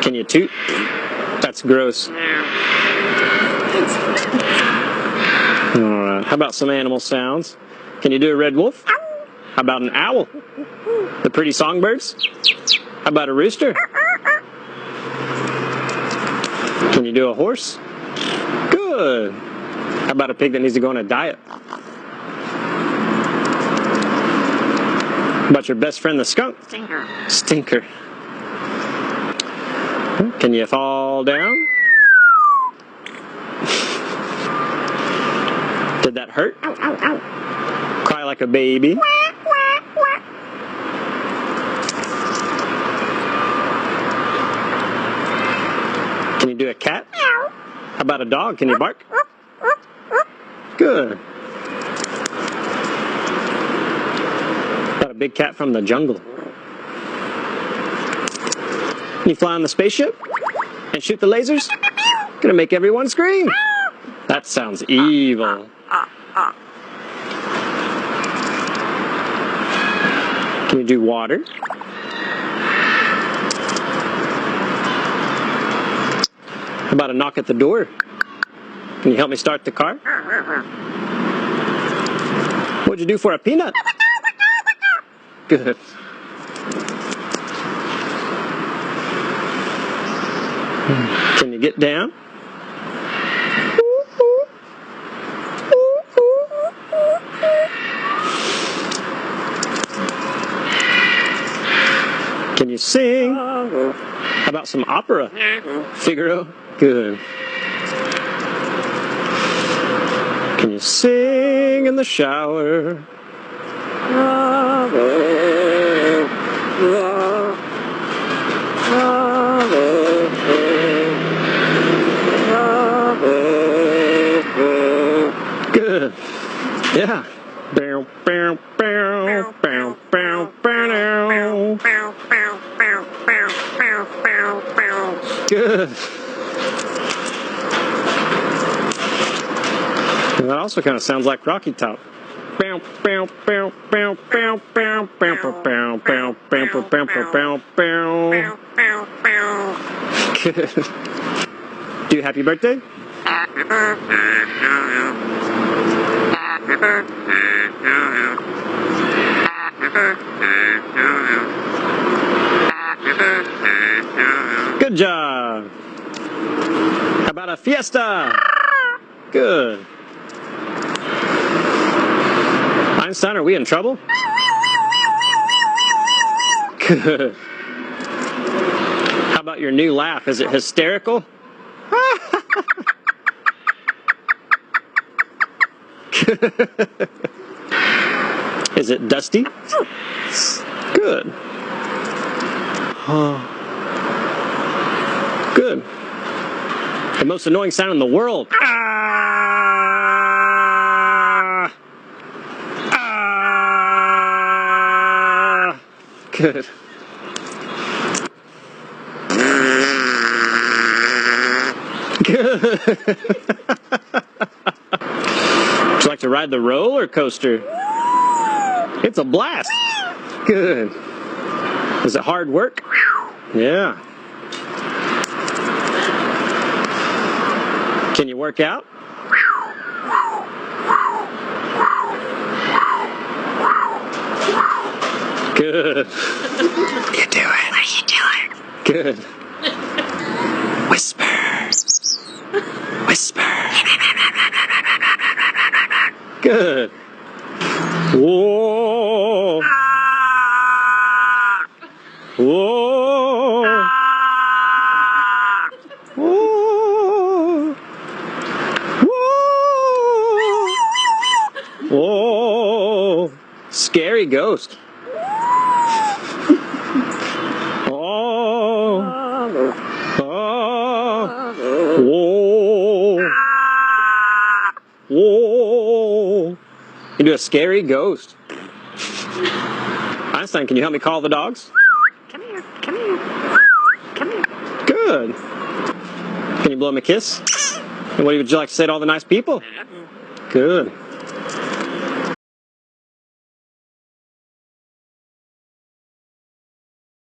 Can you toot? That's gross. Alright, how about some animal sounds? Can you do a red wolf? How about an owl? The pretty songbirds? How about a rooster? Can you do a horse? Good. How about a pig that needs to go on a diet? How about your best friend the skunk? Stinker. Stinker. Can you fall down? Did that hurt? Ow, ow, ow. Cry like a baby. Can you do a cat? How about a dog? Can you bark? Good. Got a big cat from the jungle. Can you fly on the spaceship? And shoot the lasers? Gonna make everyone scream. That sounds evil. Can you do water? How about a knock at the door? Can you help me start the car? What'd you do for a peanut? Good. Can you get down? Can you sing? How about some opera? Figaro? Good. Can you sing in the shower? Good. Yeah. Bow, bow, bow, bow, bow, bow. Good. And that also kind of sounds like Rocky Top. Bow, bow, bow, bow, bow, bow, bow, bow, bow, bow, bow, bow, bow. Good. Do happy birthday? Good job. How about a fiesta? Good. Einstein, are we in trouble? Good. How about your new laugh? Is it hysterical? Is it dusty? Good. Good. The most annoying sound in the world. Good. Good. Would you like to ride the roller coaster? It's a blast. Good. Is it hard work? Yeah. Can you work out? Good. You do it. What are you doing? Good. Whisper. Whisper. Good. Whoa. Whoa. Whoa. Whoa. Whoa. Scary ghost. Oh. Oh. Whoa. Whoa. You do a scary ghost. Einstein, can you help me call the dogs? Come here. Come here. Come here. Good. Can you blow him a kiss? And what would you like to say to all the nice people? Good.